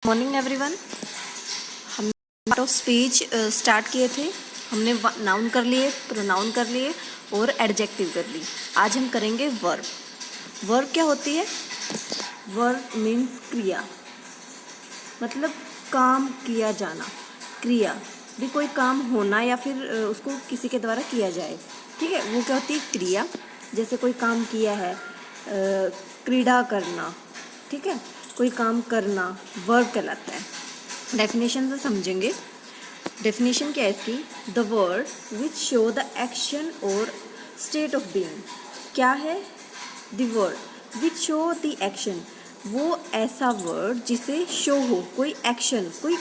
Morning everyone. हम part of speech start किए थे। हमने नाउन कर लिए, प्रोनाउन कर लिए और एडजेक्टिव कर ली। आज हम करेंगे वर्ब। वर्ब क्या होती है? वर्ब मीन्स क्रिया, मतलब काम किया जाना। क्रिया भी कोई काम होना या फिर उसको किसी के द्वारा किया जाए, ठीक है, वो क्या होती है? क्रिया। जैसे कोई काम किया है, क्रीड़ा करना, ठीक है, कोई काम करना वर्ब कहलाता है। डेफिनेशन से समझेंगे। डेफिनेशन क्या है इसकी? The word which show the action और स्टेट ऑफ बीइंग। क्या है? The word which show the action, वो ऐसा वर्ड जिसे शो हो कोई एक्शन, कोई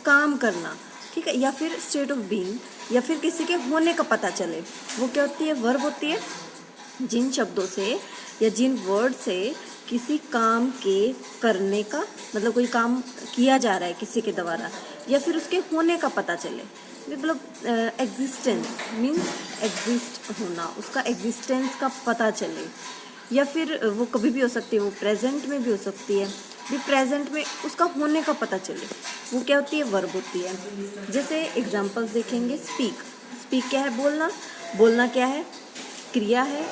काम करना, ठीक है, या फिर स्टेट ऑफ बीइंग, या फिर किसी के होने का पता चले, वो क्या होती है? वर्ब होती है। जिन शब्दों से या जिन वर्ड से किसी काम के करने का, मतलब कोई काम किया जा रहा है किसी के द्वारा, या फिर उसके होने का पता चले, मतलब एग्जिस्टेंस मीन्स एग्जिस्ट होना, उसका एग्जिस्टेंस का पता चले, या फिर वो कभी भी हो सकती है, वो प्रेजेंट में भी हो सकती है, भी प्रेजेंट में उसका होने का पता चले, वो क्या होती है? वर्ब होती है। जैसे एग्जांपल्स देखेंगे। स्पीक। स्पीक क्या है? बोलना। बोलना क्या है? क्रिया है।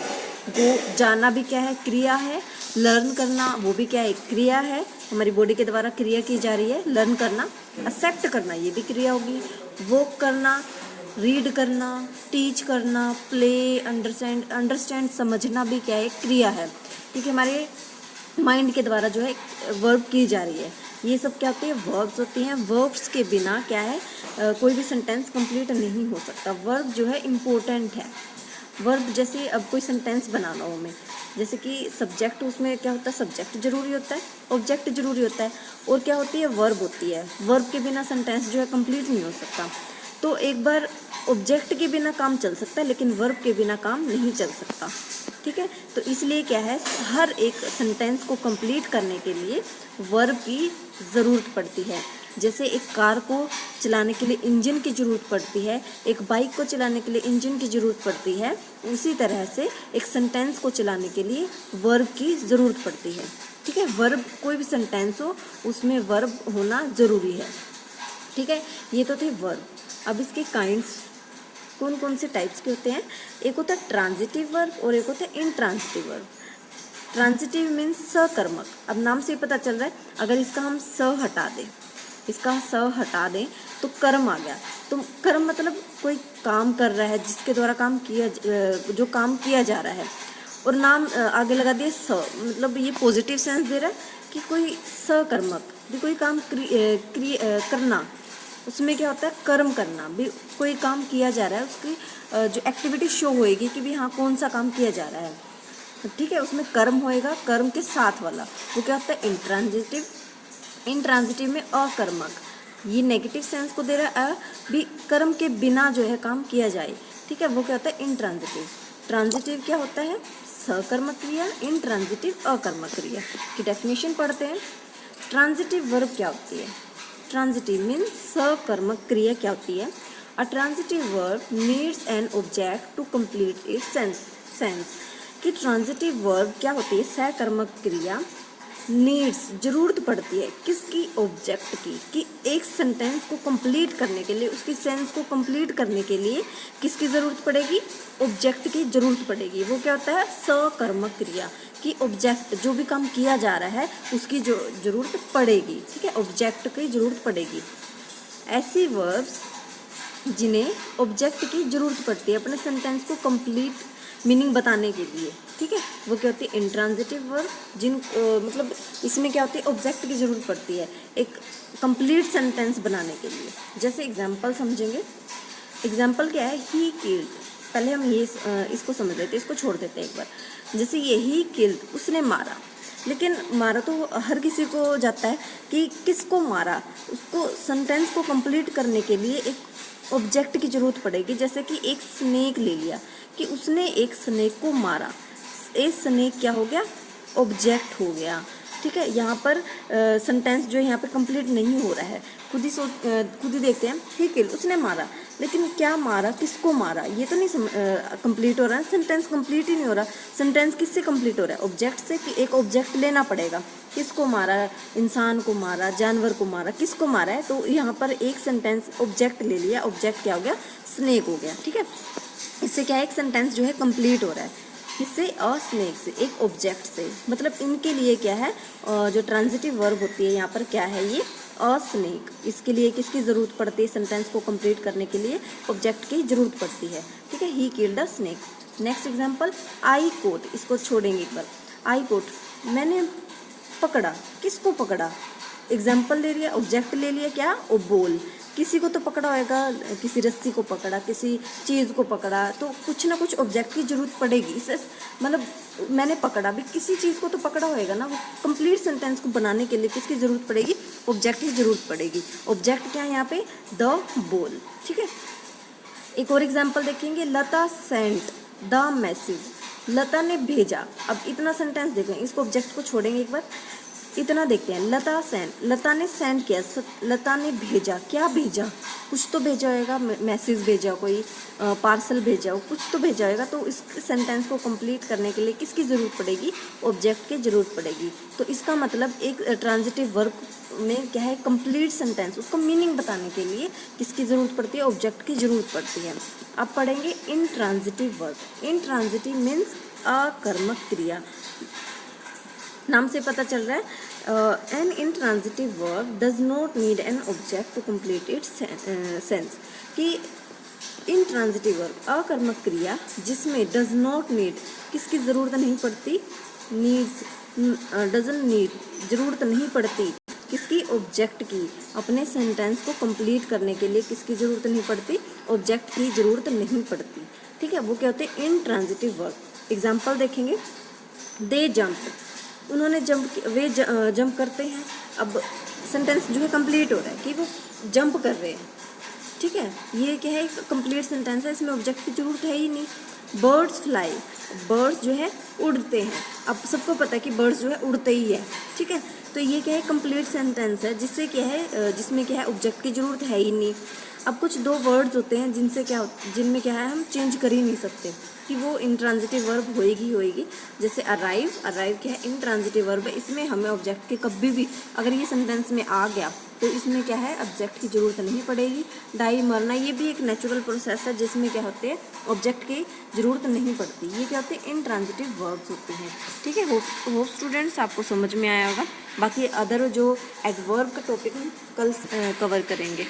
गो, जाना भी क्या है? क्रिया है। लर्न करना, वो भी क्या है? क्रिया है। हमारी बॉडी के द्वारा क्रिया की जा रही है, लर्न करना। एक्सेप्ट करना, ये भी क्रिया होगी। वॉक करना, रीड करना, टीच करना, प्ले, अंडरस्टैंड समझना भी क्या है? क्रिया है, ठीक है, हमारे माइंड के द्वारा जो है वर्ब की जा रही है। ये सब क्या होती है? वर्ब्स होती हैं। वर्ब्स के बिना क्या है? कोई भी सेंटेंस कंप्लीट नहीं हो सकता। वर्ब जो है इम्पोर्टेंट है। वर्ब जैसे अब कोई सेंटेंस बनाना हो हमें, जैसे कि सब्जेक्ट, उसमें क्या होता है? सब्जेक्ट जरूरी होता है, ऑब्जेक्ट जरूरी होता है, और क्या होती है? वर्ब होती है। वर्ब के बिना सेंटेंस जो है कंप्लीट नहीं हो सकता। तो एक बार ऑब्जेक्ट के बिना काम चल सकता है, लेकिन वर्ब के बिना काम नहीं चल सकता, ठीक है। तो इसलिए क्या है, हर एक सेंटेंस को कंप्लीट करने के लिए वर्ब की ज़रूरत पड़ती है। जैसे एक कार को चलाने के लिए इंजन की ज़रूरत पड़ती है, एक बाइक को चलाने के लिए इंजन की ज़रूरत पड़ती है, उसी तरह से एक सेंटेंस को चलाने के लिए वर्ब की ज़रूरत पड़ती है, ठीक है। वर्ब, कोई भी सेंटेंस हो उसमें वर्ब होना ज़रूरी है, ठीक है। ये तो थे वर्ब। अब इसके काइंड्स कौन कौन से टाइप्स के होते हैं? एक होता है ट्रांजिटिव वर्ब और एक होता है इनट्रांजिटिव वर्ब। ट्रांजिटिव मीन्स सकर्मक। अब नाम से ही पता चल रहा है, अगर इसका हम स हटा दें, इसका स हटा दें तो कर्म आ गया। तो कर्म मतलब कोई काम कर रहा है, जिसके द्वारा काम किया, जो काम किया जा रहा है, और नाम आगे लगा दिया स, मतलब ये पॉजिटिव सेंस दे रहा है कि कोई सकर्मक भी कोई काम करना, उसमें क्या होता है? कर्म करना, भी कोई काम किया जा रहा है, उसकी जो एक्टिविटी शो होएगी कि भी हाँ कौन सा काम किया जा रहा है, ठीक है, उसमें कर्म होएगा, कर्म के साथ वाला, वो क्या होता है? इंट्रांजिटिव। इनट्रांजिटिव में अकर्मक, ये नेगेटिव सेंस को दे रहा है, भी कर्म के बिना जो है काम किया जाए, ठीक है, वो क्या होता है? इनट्रांजिटिव। ट्रांजिटिव क्या होता है? सकर्मक क्रिया। इनट्रांजिटिव अकर्मक क्रिया की डेफिनेशन पढ़ते हैं। ट्रांजिटिव वर्ब क्या होती है? ट्रांजिटिव मीन्स सकर्मक क्रिया क्या होती है? A transitive verb needs an object to complete its sense. कि ट्रांजिटिव वर्ब क्या होती है? सकर्मक क्रिया नीड्स, जरूरत पड़ती है किसकी? ऑब्जेक्ट की, कि एक सेंटेंस को कंप्लीट करने के लिए, उसकी सेंस को कंप्लीट करने के लिए किसकी ज़रूरत पड़ेगी? ऑब्जेक्ट की ज़रूरत पड़ेगी। वो क्या होता है? सकर्मक क्रिया, कि ऑब्जेक्ट, जो भी काम किया जा रहा है उसकी जो ज़रूरत पड़ेगी, ठीक है, ऑब्जेक्ट की ज़रूरत पड़ेगी। ऐसी वर्ब्स जिन्हें ऑब्जेक्ट की ज़रूरत पड़ती है अपने सेंटेंस को कंप्लीट मीनिंग बताने के लिए, ठीक है, वो क्या होती है? Intransitive verb. मतलब इसमें क्या होती है? ऑब्जेक्ट की ज़रूरत पड़ती है एक कंप्लीट सेंटेंस बनाने के लिए। जैसे एग्जांपल समझेंगे। एग्जांपल क्या है? He killed. पहले हम ये इसको समझ लेते हैं, इसको छोड़ देते हैं एक बार। जैसे ये ही किल्ड, उसने मारा, लेकिन मारा तो हर किसी को जाता है कि किसको मारा, उसको सेंटेंस को कंप्लीट करने के लिए एक ऑब्जेक्ट की ज़रूरत पड़ेगी। जैसे कि एक स्नेक ले लिया, कि उसने एक स्नेक को मारा, ए स्नेक क्या हो गया? ऑब्जेक्ट हो गया। ठीक है, यहाँ पर सेंटेंस जो है यहाँ पर कंप्लीट नहीं हो रहा है। खुद ही देखते हैं। ही किल्ड, उसने मारा, लेकिन क्या मारा, किसको मारा, ये तो नहीं कंप्लीट हो रहा है। सेंटेंस कंप्लीट ही नहीं हो रहा। सेंटेंस किससे कंप्लीट हो रहा है? ऑब्जेक्ट से। कि एक ऑब्जेक्ट लेना पड़ेगा। किसको मारा? इंसान को मारा, जानवर को मारा, किसको मारा है? तो यहाँ पर एक सेंटेंस ऑब्जेक्ट ले लिया। ऑब्जेक्ट क्या हो गया? स्नेक हो गया। ठीक है, इससे क्या है, एक सेंटेंस जो है कंप्लीट हो रहा है। किससे? अ स्नेक से, एक ऑब्जेक्ट से। मतलब इनके लिए क्या है, जो ट्रांजिटिव वर्ब होती है यहाँ पर क्या है, ये अ स्नेक। इसके लिए किसकी ज़रूरत पड़ती है? सेंटेंस को कंप्लीट करने के लिए ऑब्जेक्ट की ज़रूरत पड़ती है। ठीक है, he killed a snake. Next example, I quote. इसको छोड़ेंगे एक बार। आई कोट, मैंने पकड़ा, किसको पकड़ा? एग्जाम्पल ले लिया, ऑब्जेक्ट ले लिया, क्या? ओ बोल। किसी को तो पकड़ा होएगा, किसी रस्सी को पकड़ा, किसी चीज़ को पकड़ा, तो कुछ ना कुछ ऑब्जेक्ट की ज़रूरत पड़ेगी। इसे मतलब मैंने पकड़ा भी, किसी चीज़ को तो पकड़ा होएगा ना। वो कंप्लीट सेंटेंस को बनाने के लिए किसकी ज़रूरत पड़ेगी? ऑब्जेक्ट की ज़रूरत पड़ेगी। ऑब्जेक्ट क्या है यहाँ पे? द बोल। ठीक है, एक और एग्जाम्पल देखेंगे, लता सेंट द मैसेज। लता ने भेजा। अब इतना सेंटेंस देखें, इसको ऑब्जेक्ट को छोड़ेंगे एक बार, इतना देखते हैं। लता सेंड, लता ने सेंड किया, लता ने भेजा। क्या भेजा? कुछ तो भेजा होगा, मैसेज भेजा, कोई पार्सल भेजा हो, कुछ तो भेजा होगा। तो इस सेंटेंस को कंप्लीट करने के लिए किसकी ज़रूरत पड़ेगी? ऑब्जेक्ट की ज़रूरत पड़ेगी। तो इसका मतलब एक ट्रांजिटिव वर्ब में क्या है, कंप्लीट सेंटेंस, उसको मीनिंग बताने के लिए किसकी ज़रूरत पड़ती है? ऑब्जेक्ट की ज़रूरत पड़ती है। अब पढ़ेंगे intransitive verb. Intransitive means अकर्मक क्रिया। नाम से पता चल रहा है, an intransitive verb does not need an object to complete its sense. कि इंट्रांजिटिव वर्ब अकर्मक क्रिया जिसमें डज नॉट नीड, किसकी ज़रूरत नहीं पड़ती? नीड्स, डजन नीड, ज़रूरत नहीं पड़ती किसकी? ऑब्जेक्ट की। अपने सेंटेंस को कंप्लीट करने के लिए किसकी ज़रूरत नहीं पड़ती? ऑब्जेक्ट की ज़रूरत नहीं पड़ती। ठीक है, वो क्या होते हैं? Intransitive verb. एग्जाम्पल देखेंगे, दे जंप, उन्होंने वे जंप करते हैं। अब सेंटेंस जो है कंप्लीट हो रहा है कि वो जंप कर रहे हैं। ठीक है, ये क्या है? कंप्लीट सेंटेंस है, इसमें ऑब्जेक्ट की जरूरत है ही नहीं। बर्ड्स फ्लाई, बर्ड्स जो है उड़ते हैं। अब सबको पता है कि बर्ड्स जो है उड़ते ही है। ठीक है, तो ये क्या है? कंप्लीट सेंटेंस है, जिससे क्या है, जिसमें क्या है, ऑब्जेक्ट की जरूरत है ही नहीं। अब कुछ दो वर्ड्स होते हैं जिनमें क्या है, हम चेंज कर ही नहीं सकते कि वो इंट्रांजिटिव वर्ब होएगी। जैसे अराइव, अराइव क्या है? इंट्रांजिटिव वर्ब है। इसमें हमें ऑब्जेक्ट के कभी भी, अगर ये सेंटेंस में आ गया तो इसमें क्या है, ऑब्जेक्ट की ज़रूरत नहीं पड़ेगी। डाई, मरना, ये भी एक नेचुरल प्रोसेस है जिसमें क्या होते हैं, ऑब्जेक्ट की ज़रूरत नहीं पड़ती। ये क्या होते हैं? इंट्रांजिटिव वर्ब्स होते हैं। ठीक है, होप स्टूडेंट्स आपको समझ में आया होगा। बाकी अदर जो एडवर्ब का टॉपिक हम कल कवर करेंगे।